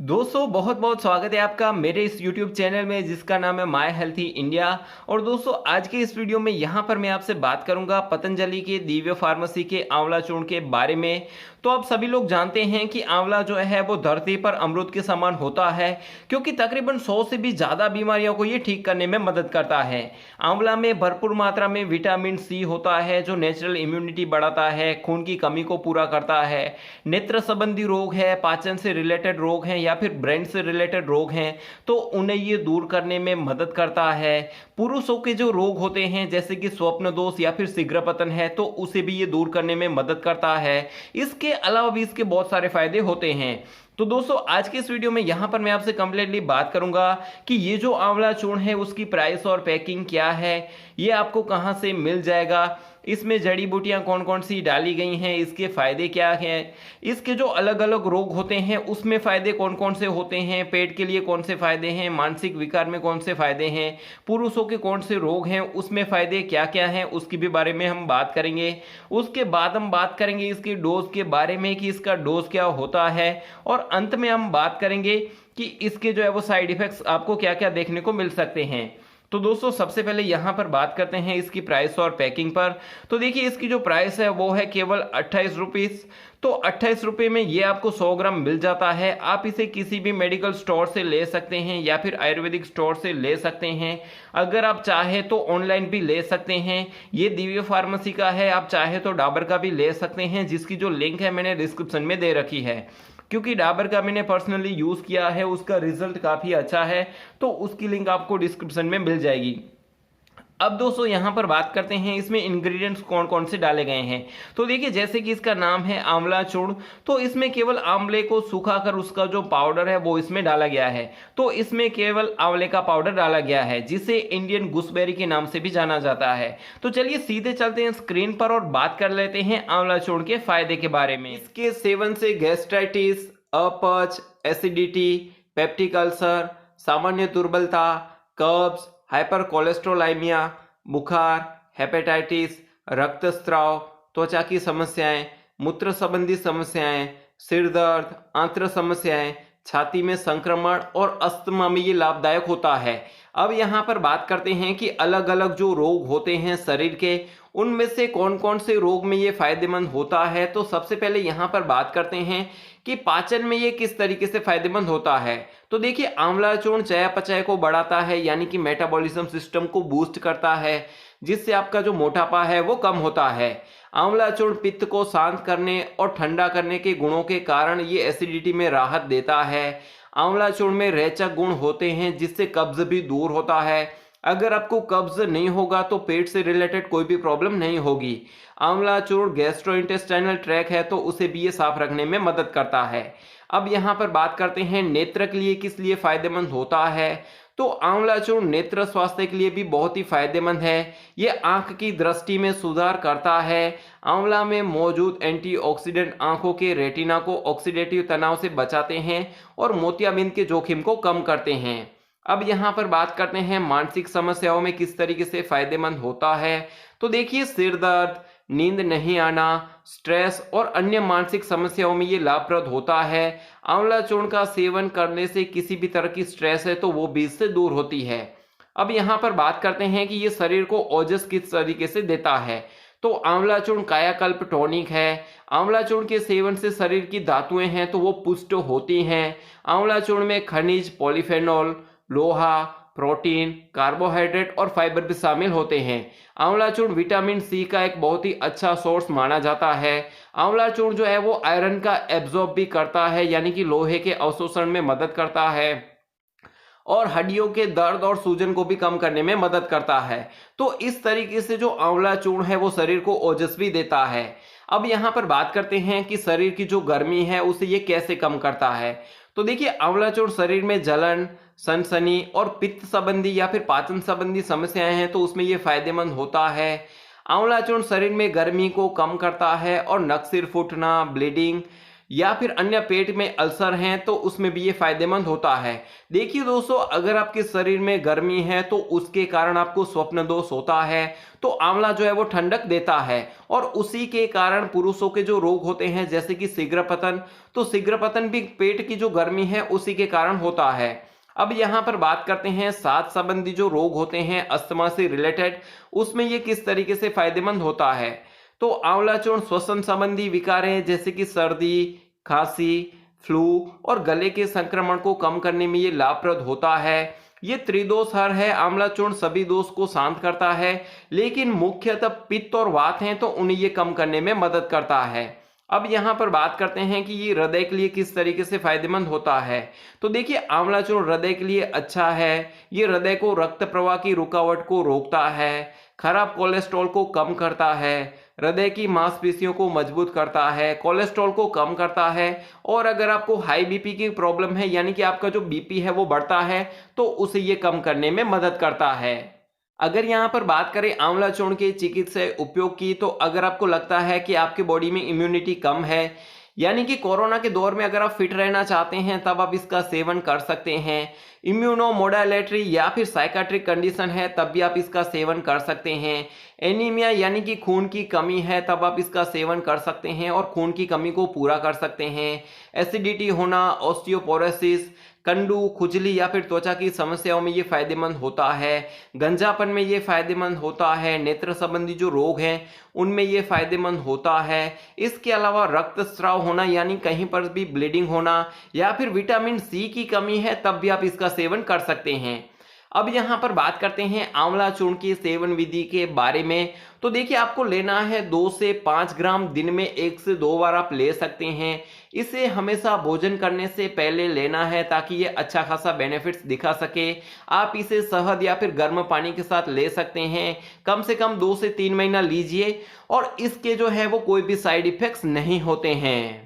दोस्तों बहुत बहुत स्वागत है आपका मेरे इस YouTube चैनल में जिसका नाम है माय हेल्थी इंडिया। और दोस्तों आज के इस वीडियो में यहाँ पर मैं आपसे बात करूंगा पतंजलि के दिव्य फार्मेसी के आंवला चूर्ण के बारे में। तो आप सभी लोग जानते हैं कि आंवला जो है वो धरती पर अमृत के समान होता है, क्योंकि तकरीबन 100 से भी ज़्यादा बीमारियों को ये ठीक करने में मदद करता है। आंवला में भरपूर मात्रा में विटामिन सी होता है जो नेचुरल इम्यूनिटी बढ़ाता है, खून की कमी को पूरा करता है। नेत्र संबंधी रोग है, पाचन से रिलेटेड रोग हैं या फिर ब्रेन से रिलेटेड रोग हैं तो उन्हें ये दूर करने में मदद करता है। पुरुषों के जो रोग होते हैं जैसे कि स्वप्न दोष या फिर शीघ्र पतन है तो उसे भी ये दूर करने में मदद करता है। इसके अलावा भी इसके बहुत सारे फायदे होते हैं। तो दोस्तों आज के इस वीडियो में यहाँ पर मैं आपसे कंप्लीटली बात करूंगा कि ये जो आंवला चूर्ण है उसकी प्राइस और पैकिंग क्या है, ये आपको कहाँ से मिल जाएगा, इसमें जड़ी बूटियां कौन कौन सी डाली गई हैं, इसके फायदे क्या हैं, इसके जो अलग अलग रोग होते हैं उसमें फायदे कौन कौन से होते हैं, पेट के लिए कौन से फायदे हैं, मानसिक विकार में कौन से फायदे हैं, पुरुषों के कौन से रोग हैं उसमें फायदे क्या क्या हैं, उसकी भी बारे में हम बात करेंगे। उसके बाद हम बात करेंगे इसकी डोज के बारे में कि इसका डोज क्या होता है, और अंत में हम बात करेंगे कि इसके जो है वो साइड इफेक्ट्स आपको क्या क्या देखने को मिल सकते हैं। तो दोस्तों सबसे पहले यहाँ पर बात करते हैं इसकी प्राइस और पैकिंग पर। तो देखिए इसकी जो प्राइस है वो है केवल 28 रुपीज़। तो 28 रुपये में ये आपको 100 ग्राम मिल जाता है। आप इसे किसी भी मेडिकल स्टोर से ले सकते हैं या फिर आयुर्वेदिक स्टोर से ले सकते हैं। अगर आप चाहे तो ऑनलाइन भी ले सकते हैं। ये दिव्य फार्मेसी का है, आप चाहे तो डाबर का भी ले सकते हैं जिसकी जो लिंक है मैंने डिस्क्रिप्शन में दे रखी है, क्योंकि डाबर का मैंने पर्सनली यूज़ किया है, उसका रिजल्ट काफ़ी अच्छा है, तो उसकी लिंक आपको डिस्क्रिप्शन में मिल जाएगी। अब दोस्तों यहाँ पर बात करते हैं इसमें इंग्रेडिएंट्स कौन कौन से डाले गए हैं। तो देखिए जैसे कि इसका नाम है आंवला चूर्ण, तो इसमें केवल आंवले को सुखाकर उसका जो पाउडर है वो इसमें डाला गया है। तो इसमें केवल आंवले का पाउडर डाला गया है जिसे इंडियन गूसबेरी के नाम से भी जाना जाता है। तो चलिए सीधे चलते हैं स्क्रीन पर और बात कर लेते हैं आंवला चूर्ण के फायदे के बारे में। इसके सेवन से गैस्ट्राइटिस, अपच, एसिडिटी, पेप्टिक अल्सर, सामान्य दुर्बलता, कब्ज, हाइपर कोलेस्ट्रोलाइमिया, बुखार, हेपेटाइटिस, रक्तस्राव, त्वचा की समस्याएं, मूत्र संबंधी समस्याएं, सिर दर्द, आंत्र समस्याएं, छाती में संक्रमण और अस्थमा में ये लाभदायक होता है। अब यहाँ पर बात करते हैं कि अलग अलग जो रोग होते हैं शरीर के, उनमें से कौन कौन से रोग में ये फायदेमंद होता है। तो सबसे पहले यहाँ पर बात करते हैं कि पाचन में ये किस तरीके से फायदेमंद होता है। तो देखिए आंवला चूर्ण चयापचय को बढ़ाता है, यानी कि मेटाबॉलिज्म सिस्टम को बूस्ट करता है, जिससे आपका जो मोटापा है वो कम होता है। आंवला चूर्ण पित्त को शांत करने और ठंडा करने के गुणों के कारण ये एसिडिटी में राहत देता है। आंवला चूर्ण में रेचक गुण होते हैं जिससे कब्ज भी दूर होता है। अगर आपको कब्ज नहीं होगा तो पेट से रिलेटेड कोई भी प्रॉब्लम नहीं होगी। आंवला चूर्ण गैस्ट्रोइंटेस्टाइनल ट्रैक है तो उसे भी ये साफ रखने में मदद करता है। अब यहाँ पर बात करते हैं नेत्र के लिए किस लिए फायदेमंद होता है। तो आंवला चूर्ण नेत्र स्वास्थ्य के लिए भी बहुत ही फायदेमंद है। ये आंख की दृष्टि में सुधार करता है। आंवला में मौजूद एंटीऑक्सीडेंट आंखों के रेटिना को ऑक्सीडेटिव तनाव से बचाते हैं और मोतियाबिंद के जोखिम को कम करते हैं। अब यहाँ पर बात करते हैं मानसिक समस्याओं में किस तरीके से फायदेमंद होता है। तो देखिए सिर दर्द, नींद नहीं आना, स्ट्रेस और अन्य मानसिक समस्याओं में ये लाभप्रद होता है। आंवला चूर्ण का सेवन करने से किसी भी तरह की स्ट्रेस है तो वो भी इससे दूर होती है। अब यहाँ पर बात करते हैं कि ये शरीर को ओजस किस तरीके से देता है। तो आंवला चूर्ण कायाकल्प टॉनिक है। आंवला चूर्ण के सेवन से शरीर की धातुएं हैं तो वो पुष्ट होती हैं। आंवला चूर्ण में खनिज, पॉलीफेनॉल, लोहा, प्रोटीन, कार्बोहाइड्रेट और फाइबर भी शामिल होते हैं। आंवला चूर्ण विटामिन सी का एक बहुत ही अच्छा सोर्स माना जाता है। आंवला चूर्ण जो है वो आयरन का एब्जॉर्ब भी करता है, यानी कि लोहे के अवशोषण में मदद करता है और हड्डियों के दर्द और सूजन को भी कम करने में मदद करता है। तो इस तरीके से जो आंवला चूर्ण है वो शरीर को ओजस भी देता है। अब यहाँ पर बात करते हैं कि शरीर की जो गर्मी है उसे ये कैसे कम करता है। तो देखिए आंवला चूर्ण शरीर में जलन, सनसनी और पित्त संबंधी या फिर पाचन संबंधी समस्याएं हैं तो उसमें ये फायदेमंद होता है। आंवला चूर्ण शरीर में गर्मी को कम करता है और नक सिर फूटना, ब्लीडिंग या फिर अन्य पेट में अल्सर हैं तो उसमें भी ये फायदेमंद होता है। देखिए दोस्तों, अगर आपके शरीर में गर्मी है तो उसके कारण आपको स्वप्न दोष होता है, तो आंवला जो है वो ठंडक देता है। और उसी के कारण पुरुषों के जो रोग होते हैं जैसे कि शीघ्र पतन, तो शीघ्र पतन भी पेट की जो गर्मी है उसी के कारण होता है। अब यहाँ पर बात करते हैं सांस संबंधी जो रोग होते हैं अस्थमा से रिलेटेड, उसमें ये किस तरीके से फायदेमंद होता है। तो आंवला चूर्ण श्वसन संबंधी विकारें जैसे कि सर्दी, खांसी, फ्लू और गले के संक्रमण को कम करने में ये लाभप्रद होता है। ये त्रिदोष हर है, आंवला चूर्ण सभी दोष को शांत करता है, लेकिन मुख्यतः पित्त और वात हैं तो उन्हें ये कम करने में मदद करता है। अब यहाँ पर बात करते हैं कि ये हृदय के लिए किस तरीके से फायदेमंद होता है। तो देखिए, आंवला चूर्ण हृदय के लिए अच्छा है। ये हृदय को रक्त प्रवाह की रुकावट को रोकता है, खराब कोलेस्ट्रॉल को कम करता है, हृदय की मांसपेशियों को मजबूत करता है, कोलेस्ट्रॉल को कम करता है। और अगर आपको हाई बीपी की प्रॉब्लम है, यानी कि आपका जो बीपी है वो बढ़ता है, तो उसे ये कम करने में मदद करता है। अगर यहाँ पर बात करें आंवला चूर्ण के चिकित्सा उपयोग की, तो अगर आपको लगता है कि आपके बॉडी में इम्यूनिटी कम है, यानी कि कोरोना के दौर में अगर आप फिट रहना चाहते हैं, तब आप इसका सेवन कर सकते हैं। इम्यूनोमोडुलेटरी या फिर साइकाट्रिक कंडीशन है, तब भी आप इसका सेवन कर सकते हैं। एनीमिया यानी कि खून की कमी है, तब आप इसका सेवन कर सकते हैं और खून की कमी को पूरा कर सकते हैं। एसिडिटी होना, ऑस्टियोपोरोसिस, कंडू, खुजली या फिर त्वचा की समस्याओं में ये फायदेमंद होता है। गंजापन में ये फायदेमंद होता है। नेत्र संबंधी जो रोग हैं उनमें ये फायदेमंद होता है। इसके अलावा रक्तस्राव होना, यानी कहीं पर भी ब्लीडिंग होना, या फिर विटामिन सी की कमी है, तब भी आप इसका सेवन कर सकते हैं। अब यहाँ पर बात करते हैं आंवला चूर्ण की सेवन विधि के बारे में। तो देखिए, आपको लेना है 2 से 5 ग्राम, दिन में 1 से 2 बार आप ले सकते हैं। इसे हमेशा भोजन करने से पहले लेना है ताकि ये अच्छा खासा बेनिफिट्स दिखा सके। आप इसे शहद या फिर गर्म पानी के साथ ले सकते हैं। कम से कम 2 से 3 महीना लीजिए और इसके जो है वो कोई भी साइड इफेक्ट्स नहीं होते हैं।